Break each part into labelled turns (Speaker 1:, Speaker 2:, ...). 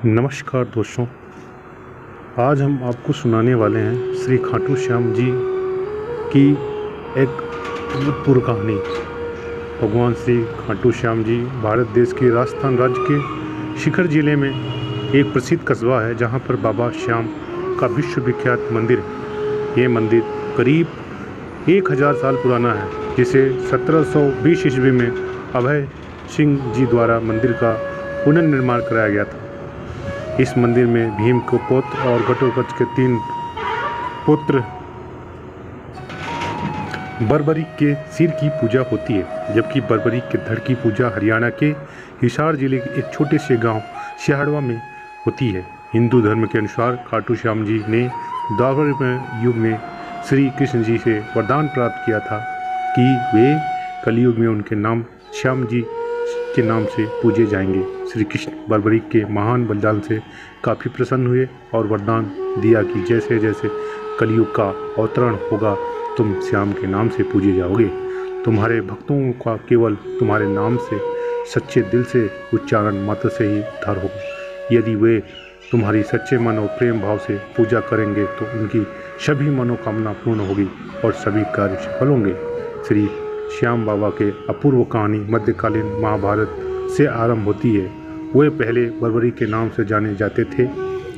Speaker 1: नमस्कार दोस्तों, आज हम आपको सुनाने वाले हैं श्री खाटू श्याम जी की एक अभूतपूर्व कहानी। भगवान श्री खाटू श्याम जी भारत देश के राजस्थान राज्य के शिखर जिले में एक प्रसिद्ध कस्बा है, जहां पर बाबा श्याम का विश्वविख्यात मंदिर है। ये मंदिर करीब 1000 साल पुराना है, जिसे 1720 ईस्वी में अभय सिंह जी द्वारा मंदिर का पुनर्निर्माण कराया गया था। इस मंदिर में भीम को पौत्र और घटोत्कच के 3 पुत्र बर्बरीक के सिर की पूजा होती है, जबकि बर्बरीक के धड़ की पूजा हरियाणा के हिसार जिले के एक छोटे से गांव सिहाड़वा में होती है। हिंदू धर्म के अनुसार खाटू श्याम जी ने द्वापर युग में श्री कृष्ण जी से वरदान प्राप्त किया था कि वे कलयुग में उनके नाम श्याम जी के नाम से पूजे जाएंगे। श्री कृष्ण बर्बरीक के महान बलिदान से काफ़ी प्रसन्न हुए और वरदान दिया कि जैसे जैसे कलयुग का अवतरण होगा, तुम श्याम के नाम से पूजे जाओगे। तुम्हारे भक्तों का केवल तुम्हारे नाम से सच्चे दिल से उच्चारण मात्र से ही उद्धार होगा। यदि वे तुम्हारी सच्चे मन और प्रेम भाव से पूजा करेंगे तो उनकी सभी मनोकामना पूर्ण होगी और सभी कार्य सफल होंगे। श्री श्याम बाबा के अपूर्व कहानी मध्यकालीन महाभारत से आरंभ होती है। वे पहले बर्बरी के नाम से जाने जाते थे।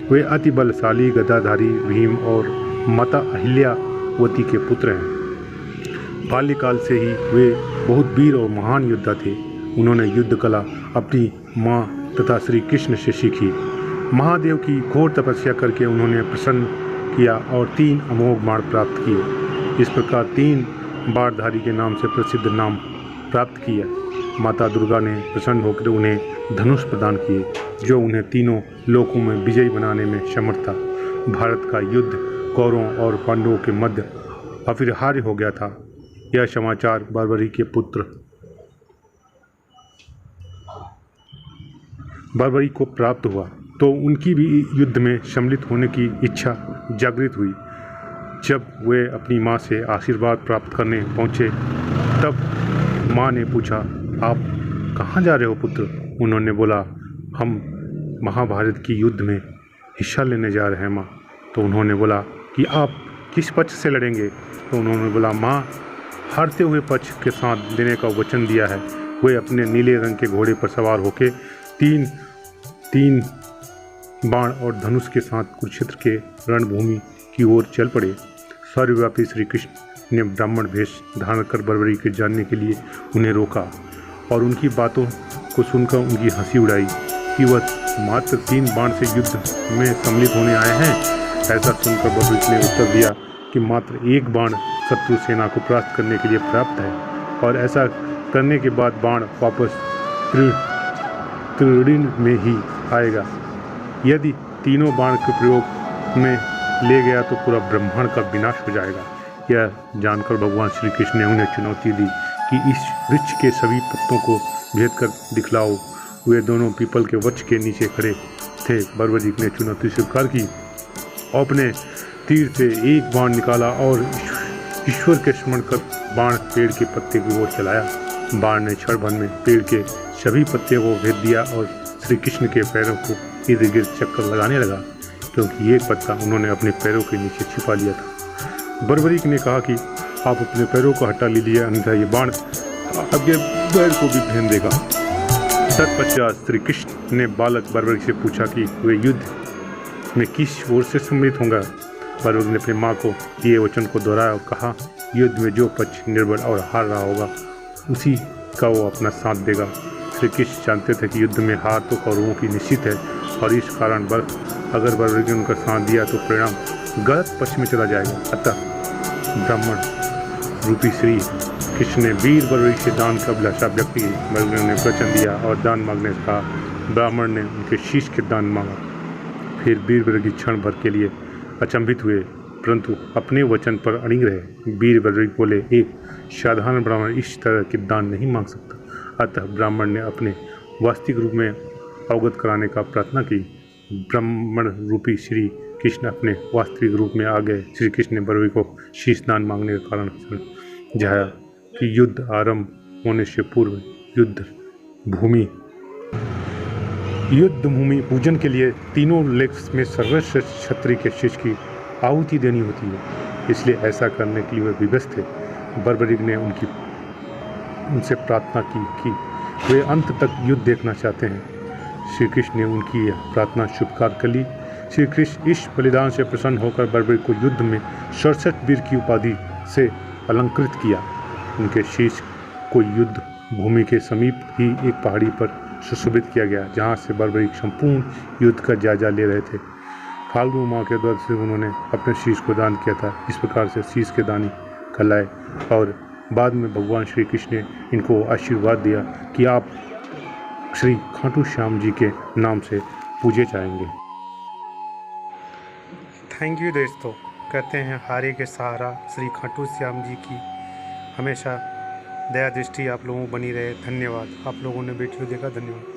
Speaker 1: वे अति बलशाली गदाधारी भीम और माता अहिल्यावती के पुत्र हैं। बाल्यकाल से ही वे बहुत वीर और महान योद्धा थे। उन्होंने युद्ध कला अपनी माँ तथा श्री कृष्ण से सीखी। महादेव की घोर तपस्या करके उन्होंने प्रसन्न किया और 3 अमोघ बाण प्राप्त किए। इस प्रकार 3 बाणधारी के नाम से प्रसिद्ध नाम प्राप्त किया। माता दुर्गा ने प्रसन्न होकर उन्हें धनुष प्रदान किए, जो उन्हें तीनों लोकों में विजयी बनाने में समर्थ था। भारत का युद्ध कौरवों और पांडवों के मध्य अपरिहार्य हो गया था। यह समाचार बर्बरी के पुत्र बर्बरी को प्राप्त हुआ तो उनकी भी युद्ध में सम्मिलित होने की इच्छा जागृत हुई। जब वे अपनी माँ से आशीर्वाद प्राप्त करने पहुँचे, तब माँ ने पूछा, आप कहाँ जा रहे हो पुत्र? उन्होंने बोला, हम महाभारत की युद्ध में हिस्सा लेने जा रहे हैं माँ। तो उन्होंने बोला कि आप किस पक्ष से लड़ेंगे? तो उन्होंने बोला, माँ हारते हुए पक्ष के साथ देने का वचन दिया है। वे अपने नीले रंग के घोड़े पर सवार होकर तीन बाण और धनुष के साथ कुरुक्षेत्र के रणभूमि की ओर चल पड़े। सर्वव्यापी श्री कृष्ण ने ब्राह्मण वेश धारण कर बर्बरी के जानने के लिए उन्हें रोका और उनकी बातों को सुनकर उनकी हंसी उड़ाई कि वह मात्र 3 बाण से युद्ध में सम्मिलित होने आए हैं। ऐसा सुनकर बर्बरी ने उत्तर दिया कि मात्र 1 बाण शत्रु सेना को परास्त करने के लिए पर्याप्त है और ऐसा करने के बाद बाण वापस त्रिऋण में ही आएगा। यदि तीनों बाण के प्रयोग में ले गया तो पूरा ब्रह्मांड का विनाश हो जाएगा। यह जानकर भगवान श्री कृष्ण ने उन्हें चुनौती दी कि इस वृक्ष के सभी पत्तों को भेद कर दिखलाओ। वे दोनों पीपल के वृक्ष के नीचे खड़े थे। बर्बरी ने चुनौती स्वीकार की। अपने तीर से 1 बाण निकाला और ईश्वर के स्मरण कर बाण पेड़ के पत्ते की ओर चलाया। बाण ने क्षण भर में पेड़ के सभी पत्ते को भेद दिया और श्री कृष्ण के पैरों को इर्द गिर्द चक्कर लगाने लगा, क्योंकि एक पत्ता उन्होंने अपने पैरों के नीचे छिपा लिया था। बर्बरीक ने कहा कि आप अपने पैरों को हटा लीजिए, अन्यथा ये बाण आपके पैर को भी भेद देगा। तत्पश्चात श्री कृष्ण ने बालक बर्बरीक से पूछा कि वे युद्ध में किस ओर से सम्मिलित होंगे। बर्बरीक ने अपनी माँ को ये वचन को दोहराया और कहा, युद्ध में जो पक्ष निर्बल और हार रहा होगा उसी का वो अपना साथ देगा। श्री कृष्ण जानते थे कि युद्ध में हार तो कौरवों की निश्चित है और इस कारण अगर बर्बरी ने उनका साथ दिया तो परिणाम गलत पक्ष में चला जाएगा। अतः ब्राह्मण रूपी श्री कृष्ण ने वीर बर्बरी से दान का अभिलाषा व्यक्त की। बर्बरी ने वचन दिया और दान मांगने से कहा। ब्राह्मण ने उनके शीश के दान मांगा। फिर वीर बर्बरी क्षण भर के लिए अचंभित हुए, परंतु अपने वचन पर अड़िग रहे। वीर बर्बरी बोले, एक साधारण ब्राह्मण इस तरह के दान नहीं मांग सकता। अतः ब्राह्मण ने अपने वास्तविक रूप में अवगत कराने का प्रार्थना की। ब्राह्मण रूपी श्री कृष्ण अपने वास्तविक रूप में आ गए। श्री कृष्ण ने बर्बरी को शीश दान मांगने के कारण समझाया कि युद्ध आरंभ होने से पूर्व युद्ध भूमि युद्ध भूमि पूजन के लिए तीनों लेक्स में सर्वश्रेष्ठ क्षत्रिय के शीश की आहुति देनी होती है, इसलिए ऐसा करने के लिए वे विवश थे। बर्बरिक ने उनसे प्रार्थना की कि वे अंत तक युद्ध देखना चाहते हैं। श्री कृष्ण ने उनकी यह प्रार्थना स्वीकार कर ली। श्री कृष्ण इस बलिदान से प्रसन्न होकर बर्बरिक को युद्ध में 67 वीर की उपाधि से अलंकृत किया। उनके शीश को युद्ध भूमि के समीप ही एक पहाड़ी पर सुशोभित किया गया, जहाँ से बर्बरिक संपूर्ण युद्ध का जायजा ले रहे थे। फाल्गु माह के द्वारा से उन्होंने अपने शीश को दान किया था। इस प्रकार से शीश के दानी कहलाए और बाद में भगवान श्री कृष्ण ने इनको आशीर्वाद दिया कि आप श्री खाटू श्याम जी के नाम से पूजे जाएंगे। थैंक यू दोस्तों। कहते हैं हारे के सहारा श्री खाटू श्याम जी की हमेशा दया दृष्टि आप लोगों को बनी रहे। धन्यवाद। आप लोगों ने वीडियो देखा, धन्यवाद।